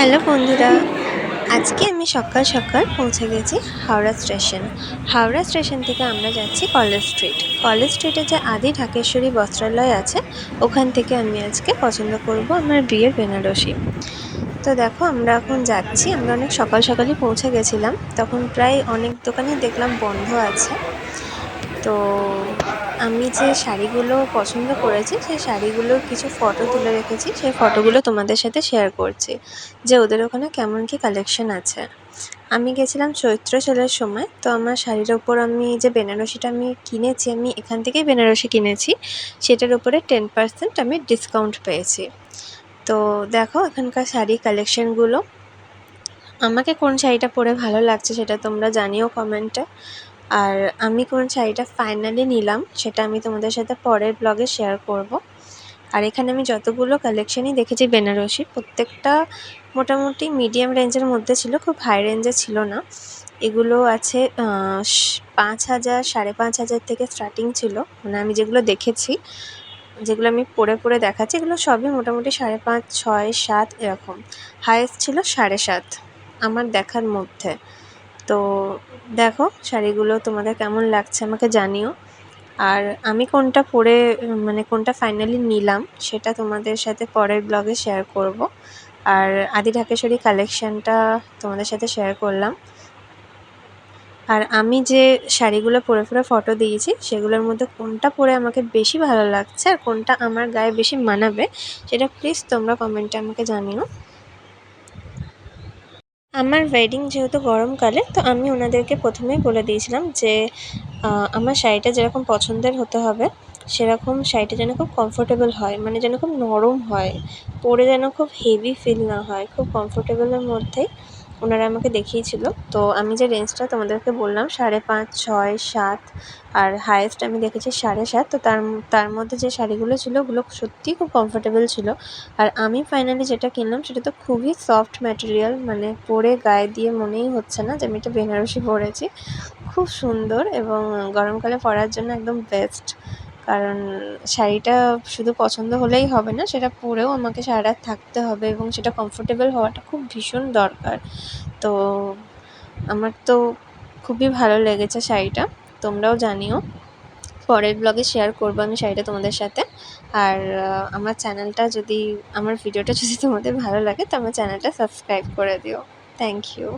Hello বন্ধুরা, আজকে আমি সকাল সকাল পৌঁছে গেছি হাওড়া স্টেশন। হাওড়া স্টেশন থেকে আমরা যাচ্ছি কলেজ স্ট্রিট। কলেজ স্ট্রিটে যে আদি ঢাকেশ্বরী বস্ত্রালয় আছে, ওখান থেকে আমি আজকে পছন্দ করব আমার বিয়ের বেনারসি। তো দেখো আমরা এখন যাচ্ছি, আমরা অনেক সকাল সকালই পৌঁছে গেছিলাম, তখন প্রায় অনেক দোকানই দেখলাম বন্ধ আছে। তো আমি যে শাড়িগুলো পছন্দ করেছি সেই শাড়িগুলোর কিছু ফটো তুলে রেখেছি, সেই ফটোগুলো তোমাদের সাথে শেয়ার করছি যে ওদের ওখানে কেমন কি কালেকশন আছে। আমি গেছিলাম চৈত্র সেলের সময়, তো আমার শাড়ির ওপর আমি যে বেনারসিটা আমি কিনেছি, আমি এখান থেকেই বেনারসি কিনেছি, সেটার উপরে 10% আমি ডিসকাউন্ট পেয়েছি। তো দেখো এখানকার শাড়ি কালেকশনগুলো, আমাকে কোন শাড়িটা পরে ভালো লাগছে সেটা তোমরা জানিও কমেন্টে। আর আমি কোন শাড়িটা ফাইনালি নিলাম সেটা আমি তোমাদের সাথে পরের ব্লগে শেয়ার করব। আর এখানে আমি যতগুলো কালেকশনই দেখেছি বেনারসি, প্রত্যেকটা মোটামুটি মিডিয়াম রেঞ্জের মধ্যে ছিল, খুব হাই রেঞ্জে ছিল না। এগুলো আছে 5,000 5,500 থেকে স্টার্টিং ছিল, মানে আমি যেগুলো দেখেছি, যেগুলো আমি পরে দেখাচ্ছি, এগুলো সবই মোটামুটি 5,500, 6,000, 7,000 এরকম। হায়েস্ট ছিল 7,500 আমার দেখার মধ্যে। তো দেখো শাড়িগুলো তোমাদের কেমন লাগছে আমাকে জানিও। আর আমি কোনটা পরে মানে কোনটা ফাইনালি নিলাম সেটা তোমাদের সাথে পরের ব্লগে শেয়ার করব। আর আদি ঢাকেশ্বরী কালেকশনটা তোমাদের সাথে শেয়ার করলাম। আর আমি যে শাড়িগুলো পরে ফটো দিয়েছি সেগুলোর মধ্যে কোনটা পরে আমাকে বেশি ভালো লাগছে আর কোনটা আমার গায়ে বেশি মানাবে সেটা প্লিজ তোমরা কমেন্টে আমাকে জানিও। আমার ওয়েডিং যেহেতু গরমকালে, তো আমি ওনাদেরকে প্রথমেই বলে দিয়েছিলাম যে আমার শাড়িটা যেরকম পছন্দের হতে হবে সেরকম শাড়িটা যেন খুব কমফোর্টেবল হয়, মানে যেন খুব নরম হয়, পরে যেন খুব হেভি ফিল না হয়, খুব কমফোর্টেবলের মধ্যেই ওনারা আমাকে দেখিয়েছিল। তো আমি যে রেঞ্জটা তোমাদেরকে বললাম 5,500, 6,000, 7,000 আর হায়েস্ট আমি দেখেছি 7,500, তো তার তার মধ্যে যে শাড়িগুলো ছিল ওগুলো সত্যিই খুব কমফোর্টেবল ছিল। আর আমি ফাইনালি যেটা কিনলাম সেটা তো খুবই সফট ম্যাটেরিয়াল, মানে পরে গায়ে দিয়ে মনেই হচ্ছে না যে আমি একটা বেনারসি পরেছি। খুব সুন্দর এবং গরমকালে পরার জন্য একদম বেস্ট। কারণ শাড়িটা শুধু পছন্দ হলেই হবে না, সেটা পরেও আমাকে সারারাত থাকতে হবে এবং সেটা কমফোর্টেবল হওয়াটা খুব ভীষণ দরকার। তো আমার তো খুবই ভালো লেগেছে শাড়িটা, তোমরাও জানিও। পরের ব্লগে শেয়ার করবো আমি শাড়িটা তোমাদের সাথে। আর আমার চ্যানেলটা যদি, আমার ভিডিওটা যদি তোমাদের ভালো লাগে তো আমার চ্যানেলটা সাবস্ক্রাইব করে দিও। Thank you.